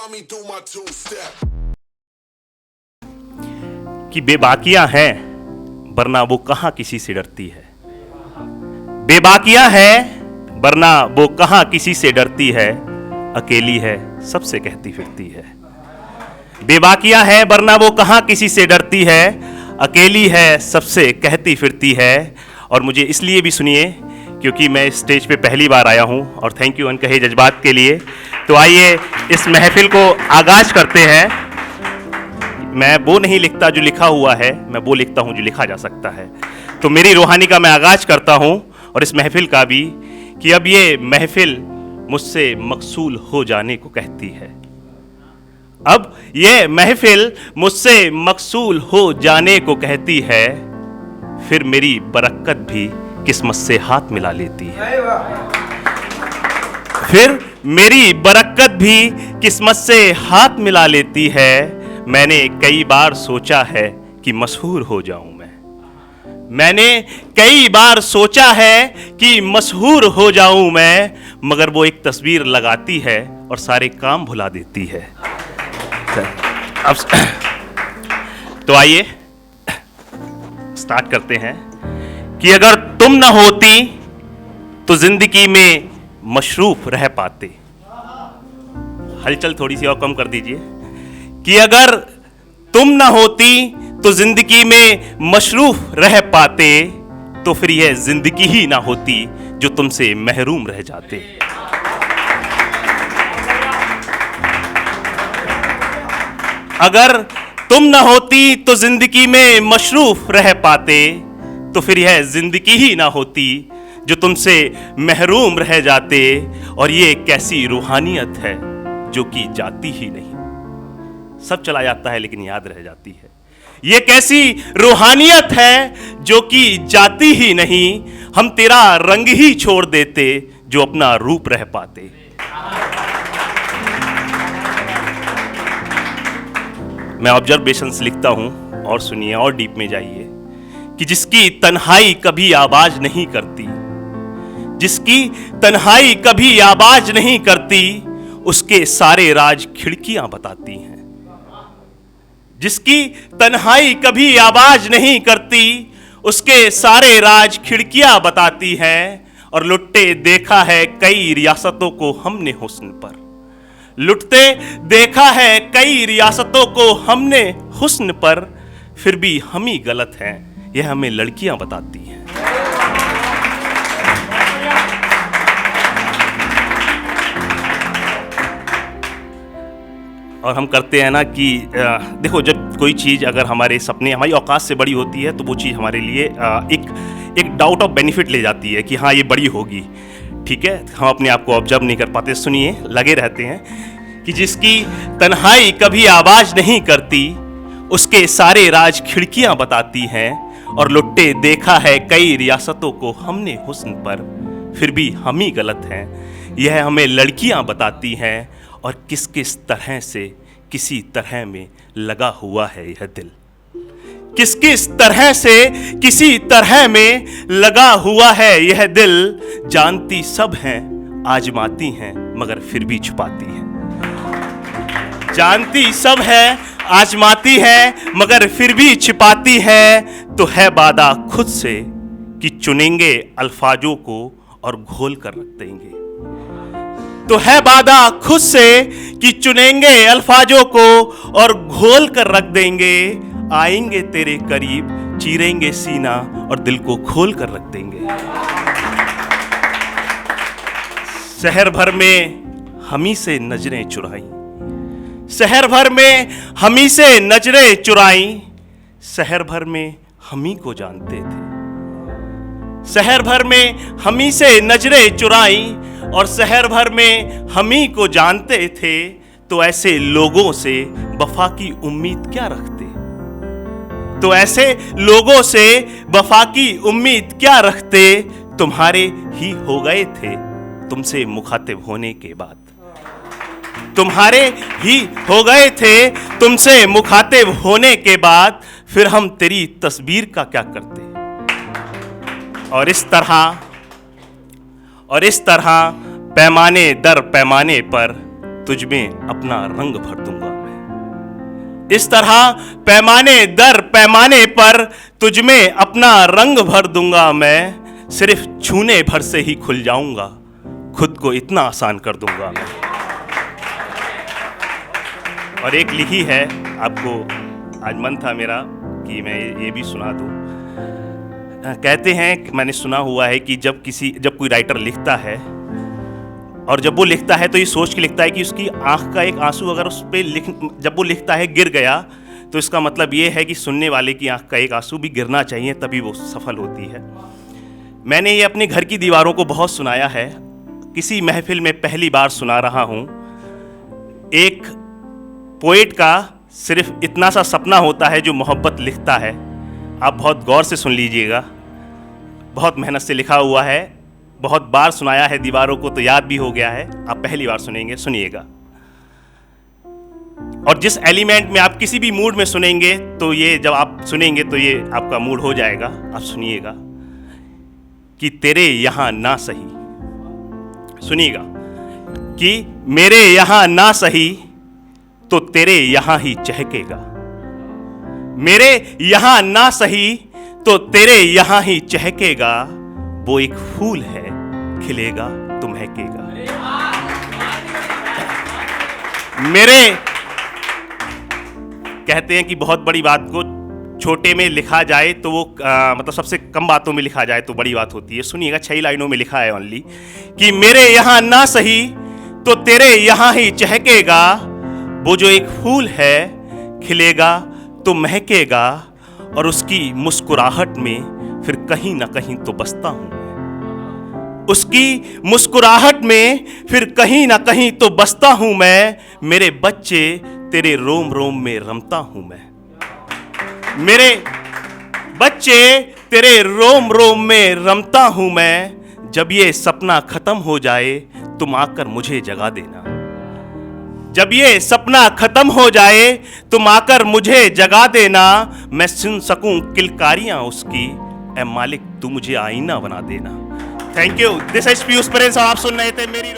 Saw me do my two-step. कि बेबाकियां हैं वरना वो कहां किसी से डरती है। बेबाकियां हैं वरना वो कहां किसी से डरती है। अकेली है सबसे कहती फिरती है। बेबाकियां हैं वरना वो कहां किसी से डरती है। अकेली है सबसे कहती फिरती है। और मुझे इसलिए भी सुनिए क्योंकि मैं इस स्टेज पे पहली बार आया हूं और थैंक यू अनकहे जज्बात के लिए। तो आइए इस महफिल को आगाज करते हैं। मैं वो नहीं लिखता जो लिखा हुआ है, मैं वो लिखता हूं जो लिखा जा सकता है। तो मेरी रूहानी का मैं आगाज करता हूं और इस महफिल का भी कि अब ये महफिल मुझसे मकसूल हो जाने को कहती है। अब ये महफिल मुझसे मकसूल हो जाने को कहती है। फिर मेरी बरकत भी किस्मत से हाथ मिला लेती है। फिर मेरी बरकत भी किस्मत से हाथ मिला लेती है। मैंने कई बार सोचा है कि मशहूर हो जाऊं मैं। मैंने कई बार सोचा है कि मशहूर हो जाऊं मैं, मगर वो एक तस्वीर लगाती है और सारे काम भुला देती है। अब तो आइए स्टार्ट करते हैं कि अगर तुम ना होती तो जिंदगी में मशरूफ रह पाते। हलचल थोड़ी सी और कम कर दीजिए कि अगर तुम ना होती तो जिंदगी में मशरूफ रह पाते। तो फिर यह जिंदगी ही ना होती जो तुमसे महरूम रह जाते। अगर तुम ना होती तो जिंदगी में मशरूफ रह पाते। तो फिर यह जिंदगी ही ना होती जो तुमसे महरूम रह जाते। और ये कैसी रूहानियत है जो कि जाती ही नहीं। सब चला जाता है लेकिन याद रह जाती है। ये कैसी रूहानियत है जो कि जाती ही नहीं। हम तेरा रंग ही छोड़ देते जो अपना रूप रह पाते। मैं ऑब्जर्वेशंस लिखता हूं और सुनिए और डीप में जाइए कि जिसकी तन्हाई कभी आवाज नहीं करती, जिसकी तन्हाई कभी आवाज नहीं करती, उसके सारे राज खिड़कियां बताती हैं। जिसकी तन्हाई कभी आवाज नहीं करती, उसके सारे राज खिड़कियां बताती हैं। और लुटते देखा है कई रियासतों को हमने हुस्न पर। लुटते देखा है कई रियासतों को हमने हुस्न पर। फिर भी हम ही गलत हैं, यह हमें लड़कियां बताती हैं। और हम करते हैं ना कि देखो, जब कोई चीज़ अगर हमारे सपने हमारी औकात से बड़ी होती है तो वो चीज़ हमारे लिए एक डाउट ऑफ बेनिफिट ले जाती है कि हाँ ये बड़ी होगी। ठीक है, हम अपने आप को ऑब्जर्व नहीं कर पाते। सुनिए, लगे रहते हैं कि जिसकी तन्हाई कभी आवाज नहीं करती, उसके सारे राज खिड़कियां बताती हैं। और लुट्टे देखा है कई रियासतों को हमने हुस्न पर। फिर भी हम ही गलत हैं, यह हमें लड़कियां बताती हैं। और किस किस तरह से किसी तरह में लगा हुआ है यह दिल। किस किस तरह से किसी तरह में लगा हुआ है यह दिल। जानती सब हैं, आजमाती हैं, मगर फिर भी छुपाती हैं। जानती सब है, आजमाती है, मगर फिर भी छिपाती है। तो है वादा खुद से कि चुनेंगे अल्फाजों को और घोल कर रख देंगे। तो है वादा खुद से कि चुनेंगे अल्फाजों को और घोल कर रख देंगे। आएंगे तेरे करीब, चीरेंगे सीना और दिल को खोल कर रख देंगे। शहर भर में हमी से नजरें चुराई, शहर भर में हमी से नजरें चुराई। शहर भर में हमी को जानते थे, शहर भर में हमी से नजरें चुराई। और शहर भर में हमी को जानते थे। तो ऐसे लोगों से वफा की उम्मीद क्या रखते। तो ऐसे लोगों से वफा की उम्मीद क्या रखते। तुम्हारे ही हो गए थे तुमसे मुखातिब होने के बाद। तुम्हारे ही हो गए थे तुमसे मुखातिब होने के बाद। फिर हम तेरी तस्वीर का क्या करते। और इस तरह पैमाने दर पैमाने पर तुझ में अपना रंग भर दूंगा मैं। इस तरह पैमाने दर पैमाने पर तुझ में अपना रंग भर दूंगा मैं। सिर्फ छूने भर से ही खुल जाऊंगा, खुद को इतना आसान कर दूंगा मैं। और एक लिखी है, आपको आज मन था मेरा कि मैं ये भी सुना दूं। कहते हैं, मैंने सुना हुआ है कि जब कोई राइटर लिखता है और जब वो लिखता है तो ये सोच के लिखता है कि उसकी आंख का एक आंसू अगर उस पर जब वो लिखता है गिर गया तो इसका मतलब ये है कि सुनने वाले की आंख का एक आंसू भी गिरना चाहिए, तभी वो सफल होती है। मैंने ये अपने घर की दीवारों को बहुत सुनाया है, किसी महफिल में पहली बार सुना रहा हूँ। एक पोएट का सिर्फ इतना सा सपना होता है जो मोहब्बत लिखता है। आप बहुत गौर से सुन लीजिएगा, बहुत मेहनत से लिखा हुआ है, बहुत बार सुनाया है दीवारों को तो याद भी हो गया है। आप पहली बार सुनेंगे, सुनिएगा। और जिस एलिमेंट में आप किसी भी मूड में सुनेंगे तो ये जब आप सुनेंगे तो ये आपका मूड हो जाएगा। आप सुनिएगा कि तेरे यहां ना सही, सुनिएगा कि मेरे यहां ना सही तो तेरे यहां ही चहकेगा। मेरे यहां ना सही तो तेरे यहां ही चहकेगा। वो एक फूल है, खिलेगा तो महकेगा। मेरे कहते हैं कि बहुत बड़ी बात को छोटे में लिखा जाए तो वो मतलब सबसे कम बातों में लिखा जाए तो बड़ी बात होती है। सुनिएगा, 6 लाइनों में लिखा है ओनली कि मेरे यहां ना सही तो तेरे यहां ही चहकेगा। वो जो एक फूल है, खिलेगा तो महकेगा। और उसकी मुस्कुराहट में फिर कहीं ना कहीं तो बसता हूं मैं। उसकी मुस्कुराहट में फिर कहीं ना कहीं तो बसता हूं मैं। मेरे बच्चे तेरे रोम रोम में रमता हूं मैं। मेरे बच्चे तेरे रोम रोम में रमता हूं मैं। जब ये सपना खत्म हो जाए तुम आकर मुझे जगा देना। जब ये सपना खत्म हो जाए तुम आकर मुझे जगा देना। मैं सुन सकूं किलकारियां उसकी, ए मालिक तू मुझे आईना बना देना। Thank you. This is Piyush Paresh और आप सुन रहे थे मेरी